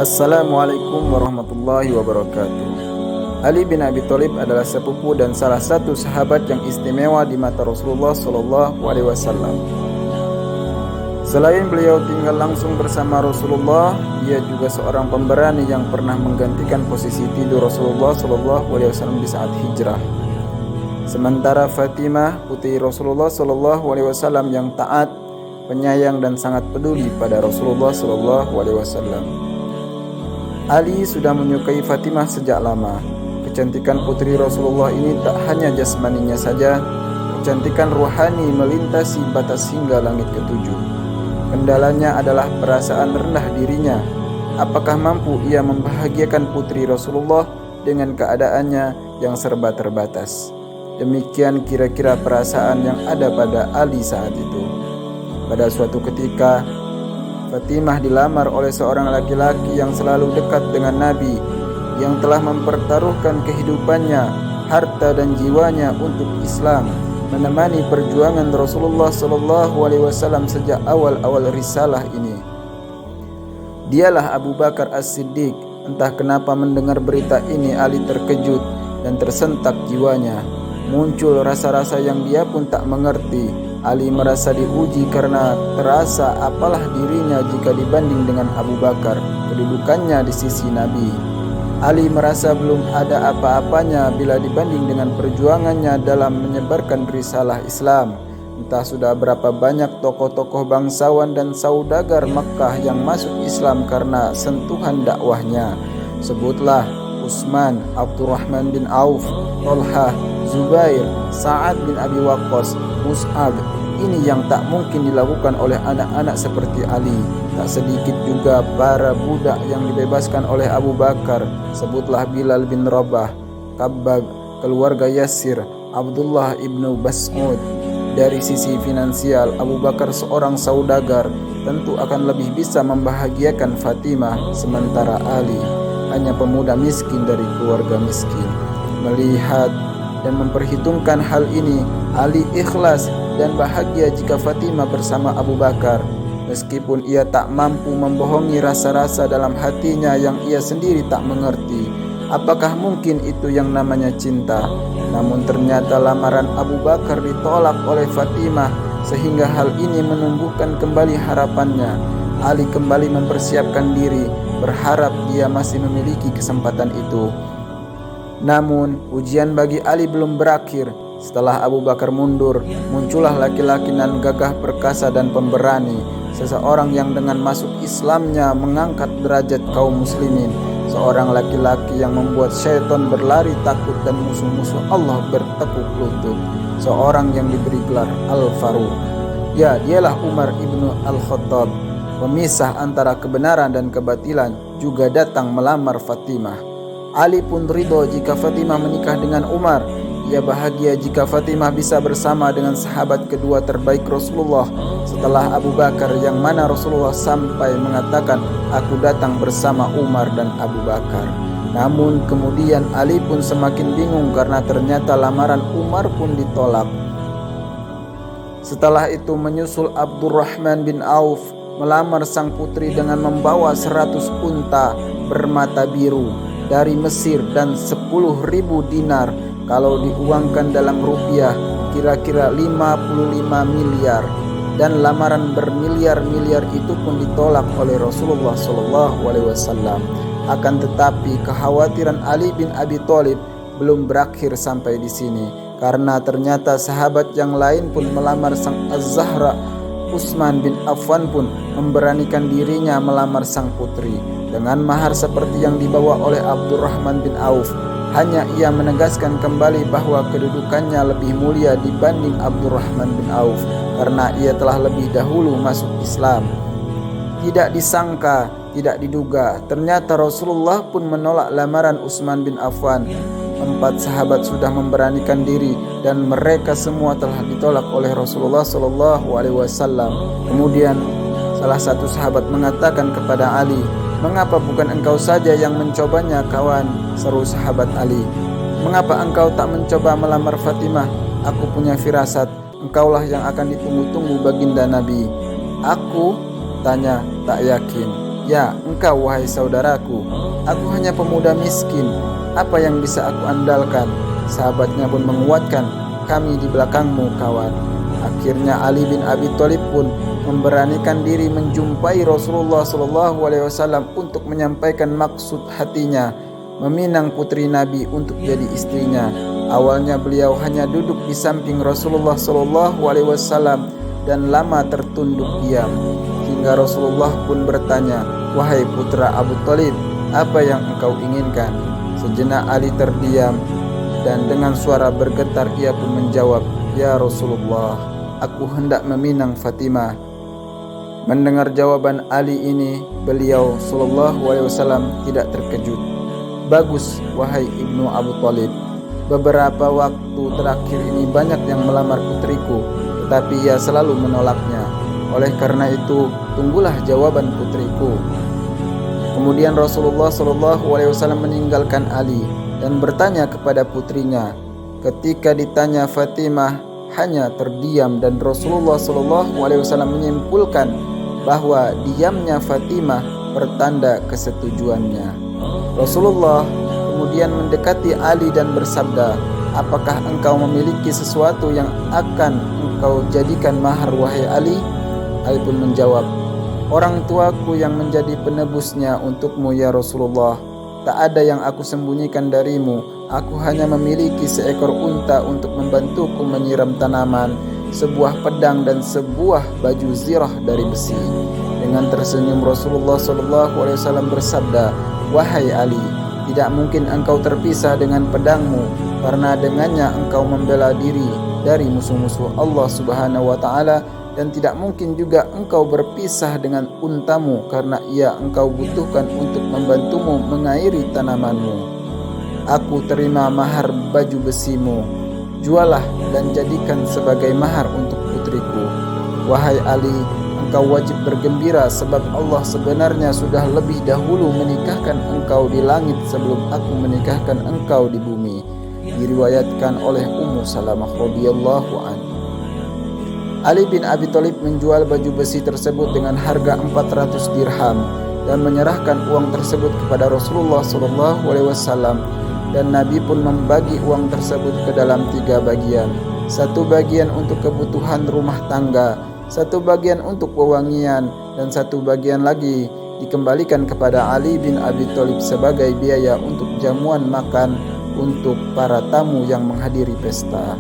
Assalamualaikum warahmatullahi wabarakatuh. Ali bin Abi Thalib adalah sepupu dan salah satu sahabat yang istimewa di mata Rasulullah Shallallahu Alaihi Wasallam. Selain beliau tinggal langsung bersama Rasulullah, ia juga seorang pemberani yang pernah menggantikan posisi tidur Rasulullah Shallallahu Alaihi Wasallam di saat hijrah. Sementara Fatimah, putri Rasulullah Shallallahu Alaihi Wasallam yang taat, penyayang dan sangat peduli pada Rasulullah Shallallahu Alaihi Wasallam. Ali sudah menyukai Fatimah sejak lama. Kecantikan putri Rasulullah ini tak hanya jasmaninya saja, kecantikan ruhani melintasi batas hingga langit ketujuh. Kendalanya adalah perasaan rendah dirinya. Apakah mampu ia membahagiakan putri Rasulullah dengan keadaannya yang serba terbatas? Demikian kira-kira perasaan yang ada pada Ali saat itu. Pada suatu ketika, Fatimah dilamar oleh seorang laki-laki yang selalu dekat dengan Nabi, yang telah mempertaruhkan kehidupannya, harta dan jiwanya untuk Islam, menemani perjuangan Rasulullah Shallallahu Alaihi Wasallam sejak awal-awal risalah ini. Dialah Abu Bakar As-Siddiq. Entah kenapa mendengar berita ini Ali terkejut dan tersentak jiwanya. Muncul rasa-rasa yang dia pun tak mengerti. Ali merasa diuji karena terasa apalah dirinya jika dibanding dengan Abu Bakar, kedudukannya di sisi Nabi. Ali merasa belum ada apa-apanya bila dibanding dengan perjuangannya dalam menyebarkan risalah Islam. Entah sudah berapa banyak tokoh-tokoh bangsawan dan saudagar Makkah yang masuk Islam karena sentuhan dakwahnya. Sebutlah Utsman, Abdurrahman bin Auf, Thalhah, Zubair, Sa'ad bin Abi Waqqas, Mus'ab. Ini yang tak mungkin dilakukan oleh anak-anak seperti Ali. Tak sedikit juga para budak yang dibebaskan oleh Abu Bakar. Sebutlah Bilal bin Rabah, Kabbab, keluarga Yasir, Abdullah ibnu Mas'ud. Dari sisi finansial, Abu Bakar seorang saudagar tentu akan lebih bisa membahagiakan Fatimah, sementara Ali hanya pemuda miskin dari keluarga miskin. Melihat dan memperhitungkan hal ini, Ali ikhlas dan bahagia jika Fatimah bersama Abu Bakar, meskipun ia tak mampu membohongi rasa-rasa dalam hatinya yang ia sendiri tak mengerti. Apakah mungkin itu yang namanya cinta? Namun ternyata lamaran Abu Bakar ditolak oleh Fatimah, sehingga hal ini menumbuhkan kembali harapannya. Ali kembali mempersiapkan diri, berharap dia masih memiliki kesempatan itu. Namun ujian bagi Ali belum berakhir. Setelah Abu Bakar mundur, muncullah laki-laki nan gagah perkasa dan pemberani, seseorang yang dengan masuk Islamnya mengangkat derajat kaum muslimin, seorang laki-laki yang membuat syaitan berlari takut dan musuh-musuh Allah bertekuk lutut, seorang yang diberi gelar Al-Faruq. Ya, dialah Umar ibnu Al-Khattab, pemisah antara kebenaran dan kebatilan, juga datang melamar Fatimah. Ali pun ridho jika Fatimah menikah dengan Umar. Ia bahagia jika Fatimah bisa bersama dengan sahabat kedua terbaik Rasulullah setelah Abu Bakar, yang mana Rasulullah sampai mengatakan, "Aku datang bersama Umar dan Abu Bakar." Namun kemudian Ali pun semakin bingung karena ternyata lamaran Umar pun ditolak. Setelah itu menyusul Abdurrahman bin Auf melamar sang putri dengan membawa 100 unta bermata biru dari Mesir dan 10.000 dinar. Kalau diuangkan dalam rupiah kira-kira 55 miliar. Dan lamaran bermiliar-miliar itu pun ditolak oleh Rasulullah SAW. Akan tetapi kekhawatiran Ali bin Abi Thalib belum berakhir sampai di sini, karena ternyata sahabat yang lain pun melamar sang Az-Zahra. Utsman bin Affan pun memberanikan dirinya melamar sang putri dengan mahar seperti yang dibawa oleh Abdurrahman bin Auf. Hanya ia menegaskan kembali bahwa kedudukannya lebih mulia dibanding Abdurrahman bin Auf karena ia telah lebih dahulu masuk Islam. Tidak disangka, tidak diduga, ternyata Rasulullah pun menolak lamaran Utsman bin Affan. 4 sahabat sudah memberanikan diri dan mereka semua telah ditolak oleh Rasulullah SAW. Kemudian salah satu sahabat mengatakan kepada Ali, "Mengapa bukan engkau saja yang mencobanya, kawan?" Seru sahabat Ali. "Mengapa engkau tak mencoba melamar Fatimah? Aku punya firasat, engkaulah yang akan ditunggu-tunggu baginda Nabi." "Aku?" tanya tak yakin. Ya, engkau wahai saudaraku, aku hanya pemuda miskin, apa yang bisa aku andalkan? Sahabatnya pun menguatkan, kami di belakangmu kawan. Akhirnya Ali bin Abi Thalib pun memberanikan diri menjumpai Rasulullah SAW untuk menyampaikan maksud hatinya, meminang putri Nabi untuk jadi istrinya. Awalnya beliau hanya duduk di samping Rasulullah SAW dan lama tertunduk diam, hingga Rasulullah pun bertanya, wahai putra Abu Thalib, apa yang engkau inginkan? Sejenak Ali terdiam dan dengan suara bergetar ia pun menjawab, ya Rasulullah, aku hendak meminang Fatimah. Mendengar jawaban Ali ini, beliau SAW tidak terkejut. Bagus wahai ibnu Abu Thalib, beberapa waktu terakhir ini banyak yang melamar putriku, tetapi ia selalu menolaknya. Oleh karena itu, tunggulah jawaban putriku. Kemudian Rasulullah SAW meninggalkan Ali dan bertanya kepada putrinya. Ketika ditanya, Fatimah hanya terdiam dan Rasulullah SAW menyimpulkan bahwa diamnya Fatimah pertanda kesetujuannya. Rasulullah kemudian mendekati Ali dan bersabda, apakah engkau memiliki sesuatu yang akan engkau jadikan mahar wahai Ali? Ali pun menjawab, orang tuaku yang menjadi penebusnya untukmu ya Rasulullah. Tak ada yang aku sembunyikan darimu. Aku hanya memiliki seekor unta untuk membantuku menyiram tanaman, sebuah pedang dan sebuah baju zirah dari besi. Dengan tersenyum Rasulullah SAW bersabda, wahai Ali, tidak mungkin engkau terpisah dengan pedangmu, karena dengannya engkau membela diri dari musuh-musuh Allah Subhanahu wa Ta'ala, dan tidak mungkin juga engkau berpisah dengan untamu, karena ia engkau butuhkan untuk membantumu mengairi tanamanmu. Aku terima mahar baju besimu, jualah dan jadikan sebagai mahar untuk putriku. Wahai Ali, engkau wajib bergembira sebab Allah sebenarnya sudah lebih dahulu menikahkan engkau di langit sebelum aku menikahkan engkau di bumi. Diriwayatkan oleh Ummu Salamah radhiyallahu anha. Ali bin Abi Thalib menjual baju besi tersebut dengan harga 400 dirham dan menyerahkan uang tersebut kepada Rasulullah SAW, dan Nabi pun membagi uang tersebut ke dalam 3 bagian. Satu bagian untuk kebutuhan rumah tangga, satu bagian untuk wewangian, dan satu bagian lagi dikembalikan kepada Ali bin Abi Thalib sebagai biaya untuk jamuan makan untuk para tamu yang menghadiri pesta.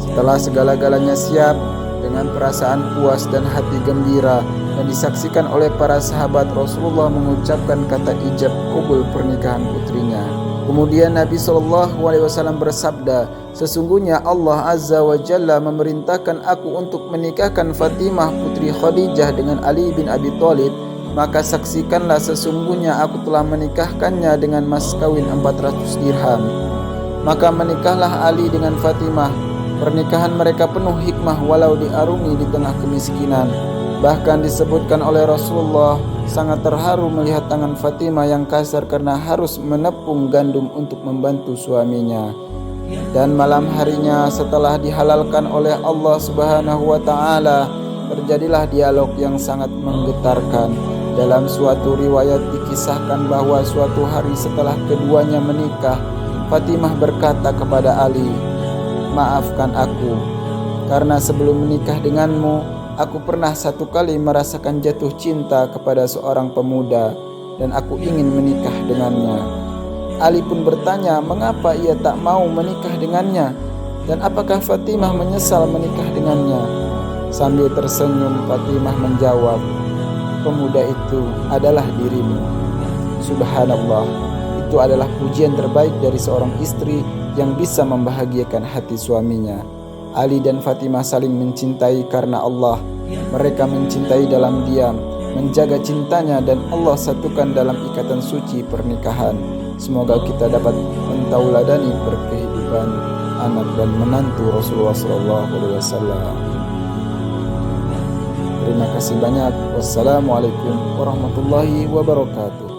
Setelah segala-galanya siap, dengan perasaan puas dan hati gembira dan disaksikan oleh para sahabat, Rasulullah mengucapkan kata ijab kabul pernikahan putrinya. Kemudian Nabi SAW bersabda, sesungguhnya Allah Azza wa Jalla memerintahkan aku untuk menikahkan Fatimah putri Khadijah dengan Ali bin Abi Thalib, maka saksikanlah sesungguhnya aku telah menikahkannya dengan mas kawin 400 dirham. Maka menikahlah Ali dengan Fatimah. Pernikahan mereka penuh hikmah walau diarungi di tengah kemiskinan. Bahkan disebutkan oleh Rasulullah sangat terharu melihat tangan Fatimah yang kasar karena harus menepung gandum untuk membantu suaminya. Dan malam harinya setelah dihalalkan oleh Allah Subhanahu wa Ta'ala, terjadilah dialog yang sangat menggetarkan. Dalam suatu riwayat dikisahkan bahwa suatu hari setelah keduanya menikah, Fatimah berkata kepada Ali, maafkan aku, karena sebelum menikah denganmu, aku pernah satu kali merasakan jatuh cinta kepada seorang pemuda, dan aku ingin menikah dengannya. Ali pun bertanya, mengapa ia tak mau menikah dengannya, dan apakah Fatimah menyesal menikah dengannya? Sambil tersenyum, Fatimah menjawab, pemuda itu adalah dirimu. Subhanallah, itu adalah pujian terbaik dari seorang istri yang bisa membahagiakan hati suaminya. Ali dan Fatimah saling mencintai karena Allah. Mereka mencintai dalam diam, menjaga cintanya, dan Allah satukan dalam ikatan suci pernikahan. Semoga kita dapat mentauladani berkehidupan anak dan menantu Rasulullah SAW. Terima kasih banyak. Wassalamualaikum warahmatullahi wabarakatuh.